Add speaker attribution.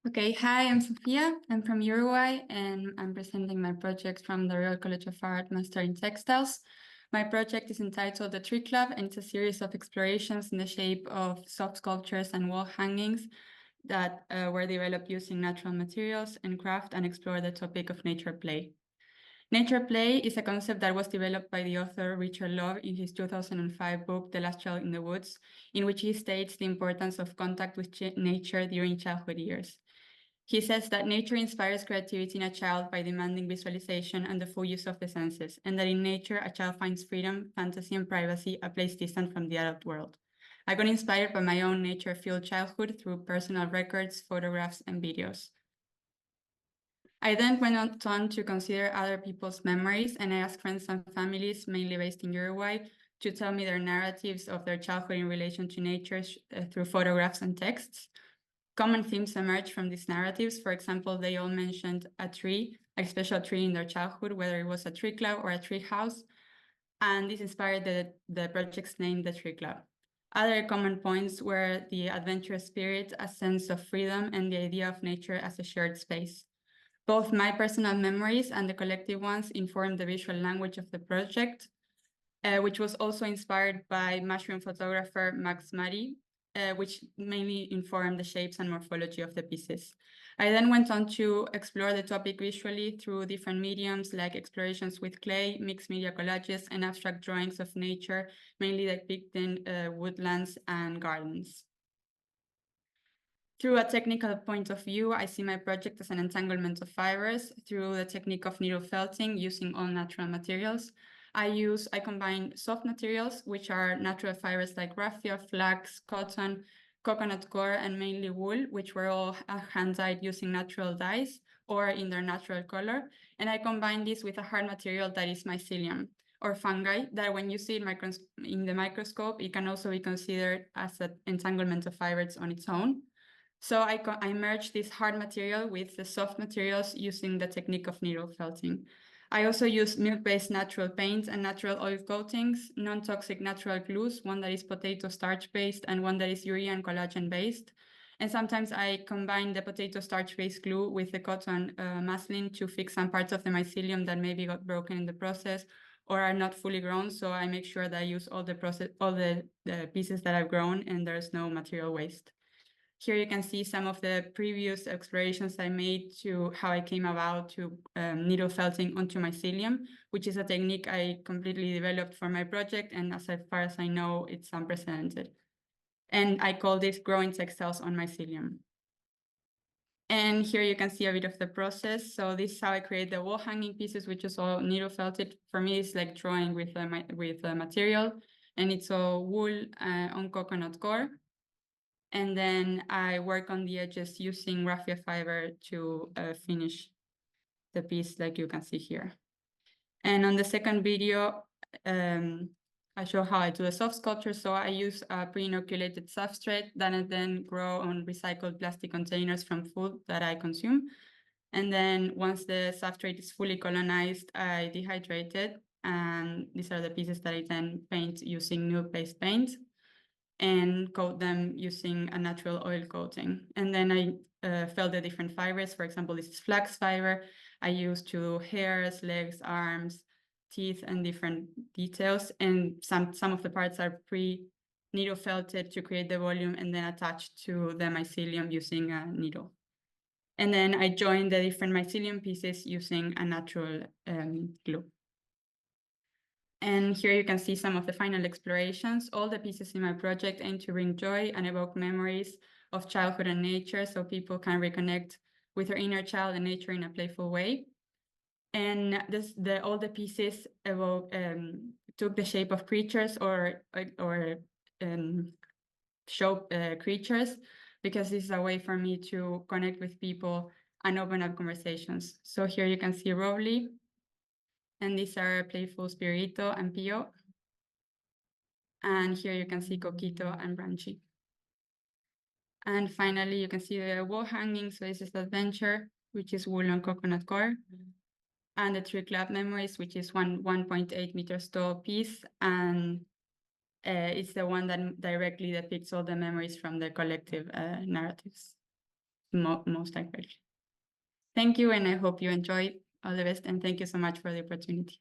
Speaker 1: Okay, hi, I'm Sofia. I'm from Uruguay and I'm presenting my project from the Royal College of Art Master in Textiles. My project is entitled The Tree Club and it's a series of explorations in the shape of soft sculptures and wall hangings that were developed using natural materials and craft and explore the topic of nature play. Nature play is a concept that was developed by the author Richard Love in his 2005 book, The Last Child in the Woods, in which he states the importance of contact with nature during childhood years. He says that nature inspires creativity in a child by demanding visualization and the full use of the senses, and that in nature, a child finds freedom, fantasy, and privacy, a place distant from the adult world. I got inspired by my own nature-filled childhood through personal records, photographs, and videos. I then went on to consider other people's memories, and I asked friends and families, mainly based in Uruguay, to tell me their narratives of their childhood in relation to nature through photographs and texts. Common themes emerge from these narratives. For example, they all mentioned a tree, a special tree in their childhood, whether it was a tree club or a tree house. And this inspired the project's name, the Tree Club. Other common points were the adventurous spirit, a sense of freedom, and the idea of nature as a shared space. Both my personal memories and the collective ones informed the visual language of the project, which was also inspired by mushroom photographer Max Mari, which mainly informed the shapes and morphology of the pieces. I then went on to explore the topic visually through different mediums like explorations with clay, mixed media collages, and abstract drawings of nature, mainly depicting woodlands and gardens. Through a technical point of view, I see my project as an entanglement of fibers through the technique of needle felting using all natural materials. I combine soft materials, which are natural fibers like raffia, flax, cotton, coconut coir, and mainly wool, which were all hand-dyed using natural dyes or in their natural color. And I combine this with a hard material that is mycelium or fungi that when you see it in the microscope, it can also be considered as an entanglement of fibers on its own. So I merged this hard material with the soft materials using the technique of needle felting. I also use milk-based natural paints and natural oil coatings, non-toxic natural glues, one that is potato starch-based and one that is urea and collagen-based. And sometimes I combine the potato starch-based glue with the cotton muslin to fix some parts of the mycelium that maybe got broken in the process or are not fully grown. So I make sure that I use all the pieces that I've grown and there's no material waste. Here you can see some of the previous explorations I made to how I came about to needle felting onto mycelium, which is a technique I completely developed for my project. And as far as I know, it's unprecedented. And I call this growing textiles on mycelium. And here you can see a bit of the process. So this is how I create the wall hanging pieces, which is all needle felted. For me, it's like drawing with the material. And it's all wool on coconut coir. And then I work on the edges using raffia fiber to finish the piece like you can see here. And on the second video, I show how I do a soft sculpture. So I use a pre-inoculated substrate that I then grow on recycled plastic containers from food that I consume. And then once the substrate is fully colonized, I dehydrate it. And these are the pieces that I then paint using nude-based paint and coat them using a natural oil coating. And then I felt the different fibers. For example, this is flax fiber I use to do hairs, legs, arms, teeth, and different details. And some of the parts are pre-needle felted to create the volume and then attached to the mycelium using a needle. And then I join the different mycelium pieces using a natural glue. And here you can see some of the final explorations. All the pieces in my project aim to bring joy and evoke memories of childhood and nature so people can reconnect with their inner child and nature in a playful way. And all the pieces took the shape of creatures or show creatures, because this is a way for me to connect with people and open up conversations. So here you can see Rowley, and these are playful Spirito and Pio. And here you can see Coquito and Branchi. And finally, you can see the wall hanging. So this is the Adventure, which is wool on coconut coir. And the Tree Club Memories, which is 1.8 meters tall piece. And it's the one that directly depicts all the memories from the collective narratives. most accurately. Thank you, and I hope you enjoyed. All the best, and thank you so much for the opportunity.